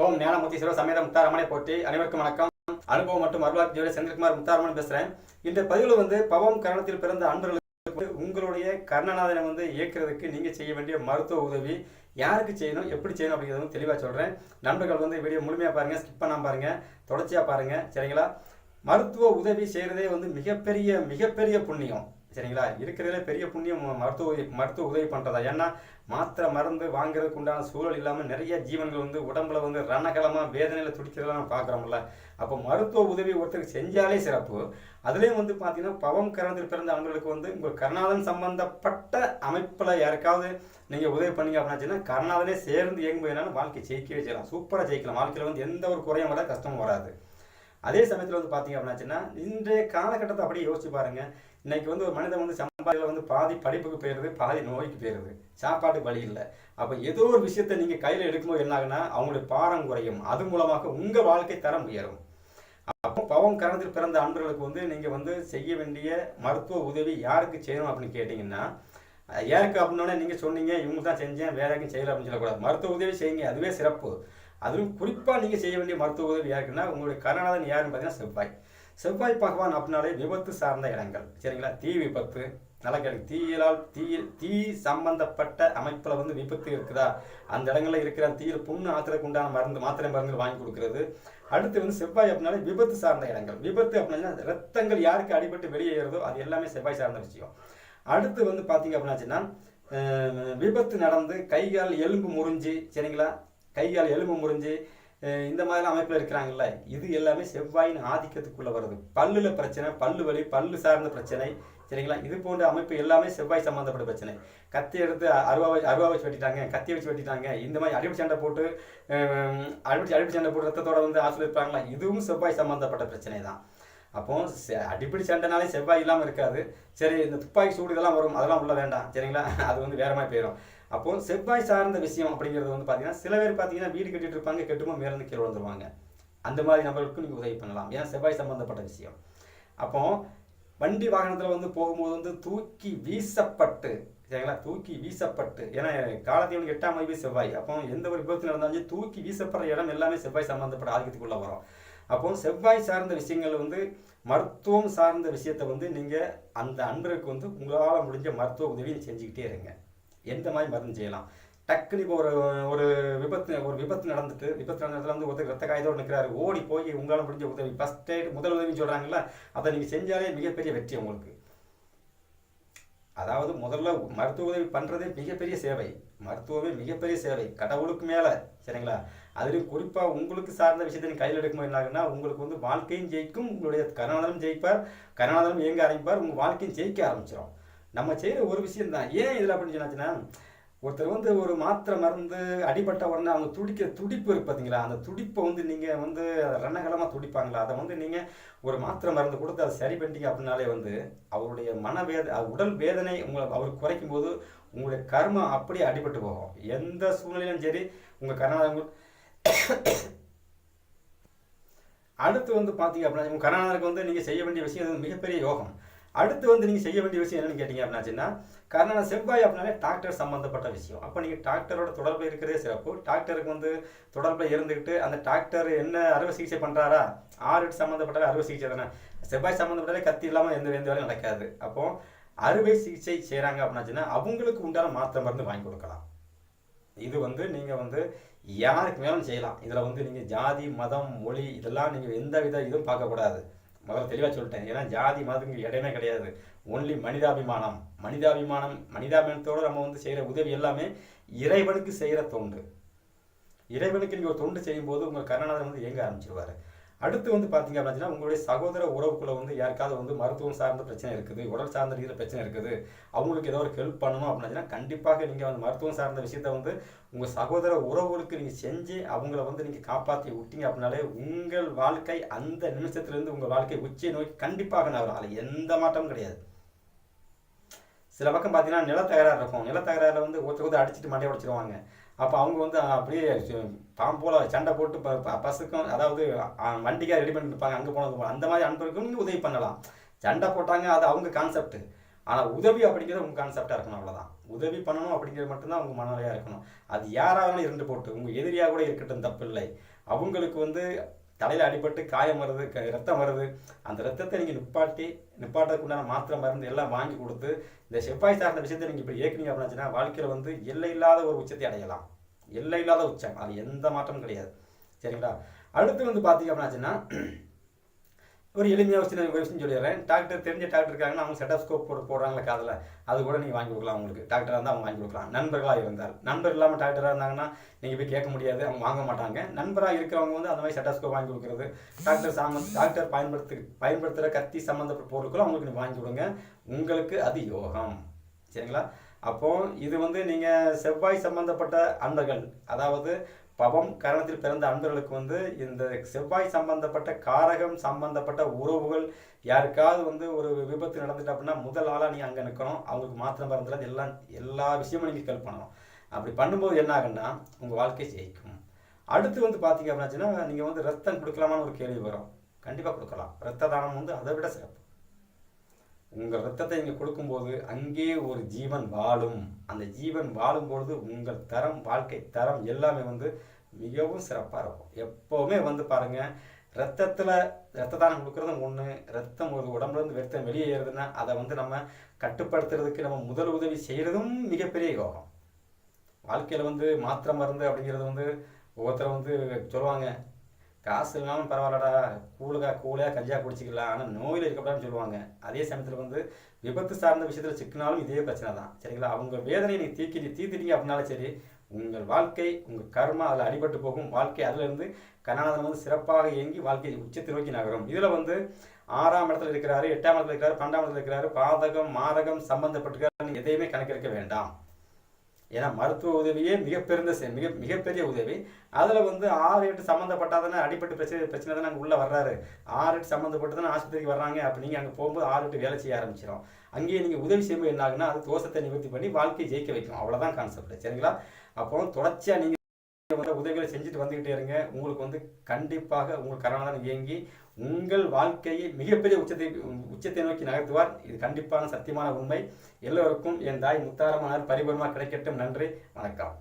ஓம் ஞானமூர்த்தீஸ்வரர் சமேத முத்தாரமனை போற்றி. அனைவருக்கும் வணக்கம். அனுபவம் மற்றும் அருளாட்சி ஜோதி செந்தில்குமார் முத்தாரமன் பேசுகிறேன். இந்த பதிவில் பவம் கரணத்தில் பிறந்த அன்பர்களுக்கு உங்களுடைய கர்ணநாதனை இயக்கிறதுக்கு நீங்கள் செய்ய வேண்டிய மருத்துவ உதவி யாருக்கு செய்யணும், எப்படி செய்யணும் அப்படிங்கிறது தெளிவாக சொல்கிறேன். நண்பர்கள் வீடியோ முழுமையாக பாருங்கள், ஸ்கிப் பண்ணாமல் பாருங்கள், தொடர்ச்சியாக பாருங்கள். சரிங்களா? மருத்துவ உதவி செய்கிறதே மிகப்பெரிய புண்ணியம். சரிங்களா? இருக்கிறதுல பெரிய புண்ணியம் மருத்துவ உதவி பண்ணுறதா. ஏன்னா மாத்திரை மருந்து வாங்குறதுக்கு உண்டான சூழல் இல்லாமல் நிறைய ஜீவன்கள் உடம்புல ரணகலமாக வேதனையில் துடிக்கிறதெல்லாம் நம்ம பார்க்குறோம்ல. அப்போ மருத்துவ உதவி ஒருத்தருக்கு செஞ்சாலே சிறப்பு. அதுலேயும் பார்த்தீங்கன்னா பவம் கரணத்தில் பிறந்த அன்பர்களுக்கு உங்கள் கருணாதன் சம்பந்தப்பட்ட அமைப்பில் யாருக்காவது நீங்கள் உதவி பண்ணீங்க அப்படின்னா கருணாதனே சேர்ந்து இயங்கும்போதுனாலும் வாழ்க்கை ஜெயிக்கவே செய்யலாம். சூப்பராக ஜெயிக்கலாம். வாழ்க்கையில் எந்த ஒரு குறையும் வராது, கஷ்டமும் வராது. அதே சமயத்தில் பார்த்தீங்க அப்படின்னாச்சுன்னா இன்றைய காலகட்டத்தை அப்படியே யோசிச்சு பாருங்கள். இன்னைக்கு ஒரு மனிதன் சம்பாதியில் பாதி படிப்புக்கு போயிடுது, பாதி நோய்க்கு போயிடுது, சாப்பாட்டுக்கு வழி இல்லை. அப்போ ஏதோ ஒரு விஷயத்தை நீங்கள் கையில் எடுக்கும்போது என்ன ஆகுனா அவங்களுடைய பாரம் குறையும். அது மூலமாக உங்கள் வாழ்க்கை தரம் உயரும். அப்போ பவம் கரணத்தில் பிறந்த அன்பர்களுக்கு நீங்கள் செய்ய வேண்டிய மருத்துவ உதவி யாருக்கு செய்யணும் அப்படின்னு கேட்டிங்கன்னா, யாருக்கு அப்படின்னோடனே நீங்கள் சொன்னீங்க இவங்க தான் செஞ்சேன் வேற யாருக்கும் செய்யலை அப்படின்னு சொல்லக்கூடாது. மருத்துவ உதவி செய்யுங்க, அதுவே சிறப்பு. அதுவும் குறிப்பாக நீங்கள் செய்ய வேண்டிய மருத்துவ உதவி யாருக்குன்னா உங்களுடைய கருணாதன் யாருன்னு பார்த்தீங்கன்னா செவ்வாய் பகவான் அப்படின்னாலே விபத்து சார்ந்த இடங்கள். சரிங்களா? தீ விபத்து நல்லா கேட்கு. தீ சம்பந்தப்பட்ட அமைப்பில் விபத்து இருக்குதா, அந்த இடங்களில் இருக்கிற தீயில் புண்ணு ஆத்திரக்கு உண்டான மாத்திரை மருந்து வாங்கி கொடுக்குறது. அடுத்து செவ்வாய் அப்படின்னாலே விபத்து சார்ந்த இடங்கள். விபத்து அப்படின்னா ரத்தங்கள் யாருக்கு அடிபட்டு வெளியேறதோ அது எல்லாமே செவ்வாய் சார்ந்த விஷயம். அடுத்து பார்த்தீங்க அப்படின்னாச்சுன்னா விபத்து நடந்து கைகால் எலும்பு முறிஞ்சு, சரிங்களா, கைகால் எலும்பு முறிஞ்சு இந்த மாதிரி அமைப்பில் இருக்கிறாங்கல்ல, இது எல்லாமே செவ்வாயின் ஆதிக்கத்துக்குள்ளே வருது. பல்லில் பிரச்சனை, பல்லு வலி, பல்லு சார்ந்த பிரச்சனை. சரிங்களா? இது போன்ற அமைப்பு எல்லாமே செவ்வாய் சம்மந்தப்பட்ட பிரச்சனை. கத்தி எடுத்து அருவா வச்சு வெட்டிட்டாங்க, கத்தியை வச்சு வெட்டிட்டாங்க, இந்த மாதிரி அடிப்படை சண்டை போட்டு ரத்தத்தோட ஆசிரியர் இருப்பாங்களா, இதுவும் செவ்வாய் சம்மந்தப்பட்ட பிரச்சனை தான். அப்போ அடிப்படை சண்டைனாலே செவ்வாய் இல்லாமல் இருக்காது. சரி, இந்த துப்பாக்கி சூடு இதெல்லாம் வரும், அதெல்லாம் உள்ள வேண்டாம். சரிங்களா? அது வேற மாதிரி போயிடும். அப்போ செவ்வாய் சார்ந்த விஷயம் அப்படிங்கிறது பார்த்தீங்கன்னா சில பேர் பார்த்தீங்கன்னா வீடு கட்டிட்டு இருப்பாங்க, கெட்டுமோ மேலேருந்து கீழே வந்துருவாங்க. அந்த மாதிரி நபர்களுக்கும் நீங்கள் உதவி பண்ணலாம். ஏன்னா செவ்வாய் சம்பந்தப்பட்ட விஷயம். அப்போ வண்டி வாகனத்தில் போகும்போது தூக்கி வீசப்பட்டு, சரிங்களா, தூக்கி வீசப்பட்டு, ஏன்னா காலத்தில் 8ஆம் அதிபதி செவ்வாய். அப்போ எந்த ஒரு விபத்து நடந்தாலும் தூக்கி வீசப்படுற இடம் எல்லாமே செவ்வாய் சம்பந்தப்பட்ட ஆதிக்கத்துக்குள்ளே வரும். அப்போ செவ்வாய் சார்ந்த விஷயங்கள் மருத்துவம் சார்ந்த விஷயத்தை நீங்கள் அந்த அன்பருக்கு உங்களால் முடிஞ்ச மருத்துவ உதவியை செஞ்சுக்கிட்டே இருங்க. எந்த மாதிரி மருந்து செய்யலாம். டக்குன்னு இப்போ ஒரு விபத்து நடந்துட்டு இடத்துல ஒருத்தர் ரத்த காயத்தோடு நிற்கிறாரு, ஓடி போய் உங்களால் முடிஞ்ச உதவி, ஃபர்ஸ்ட் எய்ட், முதல் உதவின்னு சொல்கிறாங்களா, அதை நீங்கள் செஞ்சாலே மிகப்பெரிய வெற்றி உங்களுக்கு. அதாவது முதல்ல மருத்துவ உதவி பண்ணுறதே மிகப்பெரிய சேவை. மருத்துவமே மிகப்பெரிய சேவை, கடவுளுக்கு மேலே. சரிங்களா? அதுலேயும் குறிப்பாக உங்களுக்கு சார்ந்த விஷயத்தை நீங்கள் கையில் எடுக்கும்போது என்ன ஆகுன்னா உங்களுக்கு வாழ்க்கையும் ஜெயிக்கும், உங்களுடைய கருணாதனம் ஜெயிப்பார், கருணாதனம் இயங்க ஆரம்பிப்பார், உங்கள் வாழ்க்கையும் ஜெயிக்க ஆரம்பிச்சிடும். நம்ம செய்கிற ஒரு விஷயம் தான். ஏன் இதில் அப்படின்னு சொன்னாச்சுன்னா, ஒருத்தர் ஒரு மாத்திரை மருந்து அடிபட்ட உடனே அவங்க துடிப்பு இருக்கு பார்த்தீங்களா, அந்த துடிப்பை நீங்கள் ரணகலமாக துடிப்பாங்களா, அதை நீங்கள் ஒரு மாத்திரை மருந்து கொடுத்து அதை சரி பண்ணிட்டீங்க அப்படின்னாலே அவருடைய உடல் வேதனை அவருக்கு குறைக்கும் போது உங்களுடைய கர்மம் அப்படியே அடிபட்டு போகும். எந்த சூழ்நிலையிலும் சரி உங்கள் கருணாதன். அடுத்து பார்த்தீங்க அப்படின்னா உங்கள் கருணாதனுக்கு நீங்கள் செய்ய வேண்டிய விஷயம் மிகப்பெரிய யோகம். அடுத்து நீங்கள் செய்ய வேண்டிய விஷயம் என்னன்னு கேட்டிங்க அப்படின்னாச்சுன்னா, காரணம் செவ்வாய் அப்படின்னாலே டாக்டர் சம்மந்தப்பட்ட விஷயம். அப்போ நீங்கள் டாக்டரோட தொடர்பில் இருக்கிறதே சிறப்பு. டாக்டருக்கு தொடர்பில் இருந்துக்கிட்டு அந்த டாக்டர் என்ன அறுவை சிகிச்சை பண்ணுறாரா, ஆறு சம்மந்தப்பட்ட அறுவை சிகிச்சை தானே. செவ்வாய் சம்மந்தப்பட்டாலே கத்தி இல்லாமல் எந்த வேலையும் நடக்காது. அப்போது அறுவை சிகிச்சை செய்கிறாங்க அப்படின்னாச்சுன்னா அவங்களுக்கு உண்டான மாத்திரை மருந்து வாங்கி கொடுக்கலாம். இது நீங்கள் யாருக்கு மேலும் செய்யலாம். இதில் நீங்கள் ஜாதி, மதம், மொழி இதெல்லாம் நீங்கள் எந்த வித இதுவும் பார்க்கக்கூடாது. முதல்ல தெளிவாக சொல்லிட்டேன். ஏன்னா ஜாதி மதத்துக்கு இடமே கிடையாது. ஒன்லி மனிதாபிமானத்தோடு நம்ம செய்கிற உதவி எல்லாமே இறைவனுக்கு செய்கிற தொண்டு. இறைவனுக்கு நீங்கள் ஒரு தொண்டு செய்யும்போது உங்கள் கருணாதன் இயங்க ஆரம்பிச்சிருவார். அடுத்து பார்த்தீங்க அப்படின்னா உங்களுடைய சகோதர உறவுக்குள்ளே யாருக்காவது மருத்துவம் சார்ந்த பிரச்சனை இருக்குது, உடல் சார்ந்த ரீதியில் பிரச்சனை இருக்குது, அவங்களுக்கு ஏதோ ஒரு ஹெல்ப் பண்ணணும் அப்படின்னா கண்டிப்பாக நீங்கள் மருத்துவம் சார்ந்த விஷயத்தை உங்கள் சகோதர உறவுகளுக்கு நீங்கள் செஞ்சு அவங்கள நீங்கள் காப்பாற்றி விட்டீங்க அப்படின்னாலே உங்கள் வாழ்க்கை அந்த நிமிஷத்துலேருந்து உங்கள் வாழ்க்கை உச்சியை நோக்கி கண்டிப்பாக நகரும். அதில் எந்த மாற்றமும் கிடையாது. சில பக்கம் பார்த்தீங்கன்னா நிலத்தகராறு இருக்கும். நிலத்தகராறில் ஒருத்தர் அடிச்சுட்டு மண்டையை உடைச்சிருவாங்க. அப்போ அவங்க அப்படியே பாம்போல சண்டை போட்டு பஸ்ஸுக்கும், அதாவது வண்டிக்காக ரெடி பண்ணிட்டு இருப்பாங்க, அங்கே போனது அந்த மாதிரி அன்பருக்கும் நீங்கள் உதவி பண்ணலாம். சண்டை போட்டாங்க, அது அவங்க கான்செப்ட். ஆனால் உதவி அப்படிங்கிறது உங்கள் கான்செப்டாக இருக்கணும், அவ்வளோதான். உதவி பண்ணணும் அப்படிங்கிறது மட்டும்தான் உங்கள் மனநிலையாக இருக்கணும். அது யாராவது இருந்து போட்டு உங்கள் எதிரியாக கூட இருக்கட்டும், தப்பு இல்லை. அவங்களுக்கு வந்து தலையில் அடிபட்டு காயம் வருது, ரத்தம் வருது, அந்த ரத்தத்தை நீங்கள் நிப்பாட்டத்துக்கு உண்டான மாத்திரை மருந்து எல்லாம் வாங்கி கொடுத்து இந்த செவ்வாய் சார்ந்த விஷயத்தை நீங்கள் இப்படி ஏற்கனீங்க அப்படின்னா வாழ்க்கையில் வந்து எல்லை இல்லாத ஒரு உச்சத்தை அடையலாம். எல்லை இல்லாத உச்சம், அது எந்த மாற்றமும் கிடையாது. சரிங்களா? அடுத்து வந்து பார்த்தீங்க அப்படின்னாச்சுன்னா ஒரு எளிமையாக விஷயம் சொல்லிடுறேன். டாக்டர் தெரிஞ்ச டாக்டர் இருக்காங்கன்னா அவங்க செட்டஸ்கோப் போடுறாங்களே காதில், அது கூட நீங்கள் வாங்கி கொடுக்கலாம். உங்களுக்கு டாக்டராக இருந்தால் அவங்க வாங்கி கொடுக்கலாம். நண்பர்களாக இருந்தால், நண்பர் இல்லாமல் டாக்டராக இருந்தாங்கன்னா நீங்கள் போய் கேட்க முடியாது, அவங்க வாங்க மாட்டாங்க. நண்பராக இருக்கிறவங்க வந்து அந்த மாதிரி செட்டஸ்கோப் வாங்கி கொடுக்குறது, டாக்டர் பயன்படுத்துகிற கத்தி சம்மந்தப்பட்ட பொருட்களும் அவங்களுக்கு நீங்கள் வாங்கி கொடுங்க. உங்களுக்கு அது யோகம். சரிங்களா? அப்போது இது வந்து நீங்கள் செவ்வாய் சம்பந்தப்பட்ட அன்பர்கள், அதாவது பவம் கரணத்தில் பிறந்த அன்பர்களுக்கு வந்து இந்த செவ்வாய் சம்பந்தப்பட்ட காரகம் சம்பந்தப்பட்ட உறவுகள் யாருக்காவது வந்து ஒரு விபத்து நடந்துட்டு அப்படின்னா முதல் ஆளாக நீங்கள் அங்கே நிற்கணும். அவங்களுக்கு மாத்திரம் மறந்துடாது, எல்லா விஷயமும் நீங்கள் ஹெல்ப் பண்ணணும். அப்படி பண்ணும்போது என்ன ஆகுன்னா உங்கள் வாழ்க்கை ஜெயிக்கும். அடுத்து வந்து பார்த்தீங்க அப்படின்னாச்சுன்னா நீங்கள் வந்து ரத்தம் கொடுக்கலாமான்னு ஒரு கேள்வி வரும். கண்டிப்பாக கொடுக்கலாம். ரத்த தானம் வந்து அதை விட சிறப்பு. உங்கள் ரத்தத்தை நீங்கள் கொடுக்கும்போது அங்கே ஒரு ஜீவன் வாழும். அந்த ஜீவன் வாழும்பொழுது உங்கள் தரம், வாழ்க்கை தரம் எல்லாமே வந்து மிகவும் சிறப்பாக இருக்கும். எப்போவுமே வந்து பாருங்கள், ரத்த தானம் கொடுக்குறதும் ஒன்று, ரத்தம் ஒரு உடம்புலேருந்து ரத்தம் வெளியே ஏறுதுன்னா அதை வந்து நம்ம கட்டுப்படுத்துறதுக்கு நம்ம முதல் உதவி செய்கிறதும் மிகப்பெரிய யோகம். வாழ்க்கையில் வந்து மாத்திரை மருந்து அப்படிங்கிறது வந்து ஒவ்வொருத்தர் வந்து சொல்லுவாங்க, காசு இல்லாமல் பரவாயில்லடா, கூலையாக கஞ்சியாக குடிச்சிக்கலாம், ஆனால் நோயில் இருக்கக்கூடாதுன்னு சொல்லுவாங்க. அதே சமயத்தில் வந்து விபத்து சார்ந்த விஷயத்தில் சிக்கினாலும் இதே பிரச்சனை தான். சரிங்களா? அவங்க வேதனையை நீங்கள் தீர்த்துட்டீங்க அப்படின்னாலும் சரி, உங்கள் வாழ்க்கை, உங்கள் கர்மா அதில் அடிபட்டு போகும். வாழ்க்கை அதிலிருந்து கர்நாடகம் வந்து சிறப்பாக இயங்கி வாழ்க்கை உச்சத்தை நோக்கி நகரும். இதில் வந்து 6ஆம் இடத்துல இருக்கிறாரு, 8ஆம் இடத்துல இருக்கிறாரு, 12ஆம் இடத்துல இருக்கிறாரு, பாதகம் மாரகம் சம்பந்தப்பட்டிருக்காரு, எதையுமே கணக்கெடுக்க வேண்டாம். ஏன்னா மருத்துவ உதவியே மிகப்பெரிய உதவி. அதில் வந்து 6, 8 சம்மந்தப்பட்டாதானே அடிப்பட்டு பிரச்சனை தானே அங்கே உள்ளே வர்றாரு. 6, 8 சம்மந்தப்பட்டு தானே ஆஸ்பத்திரிக்கு வர்றாங்க. அப்படி நீங்கள் அங்கே போகும்போது 6, 8 வேலை செய்ய ஆரம்பிச்சிடும். அங்கேயே நீங்கள் உதவி செய்யும்போது என்ன ஆகுன்னா அது தோஷத்தை நிவர்த்தி பண்ணி வாழ்க்கையை ஜெயிக்க வைக்கும். அவ்வளோதான் கான்செப்ட். சரிங்களா? அப்போ தொடர்ச்சியாக நீங்கள் உதவிகளை செஞ்சுட்டு வந்துக்கிட்டே இருங்க. உங்களுக்கு வந்து கண்டிப்பாக உங்கள் கரணாதான் இயங்கி உங்கள் வாழ்க்கையை மிகப்பெரிய உச்சத்தை நோக்கி நகர்த்துவார். இது கண்டிப்பான சத்தியமான உண்மை. எல்லோருக்கும் என் தாய் முத்தாரமான பரிபூர்ணமாக கிடைக்கட்டும். நன்றி, வணக்கம்.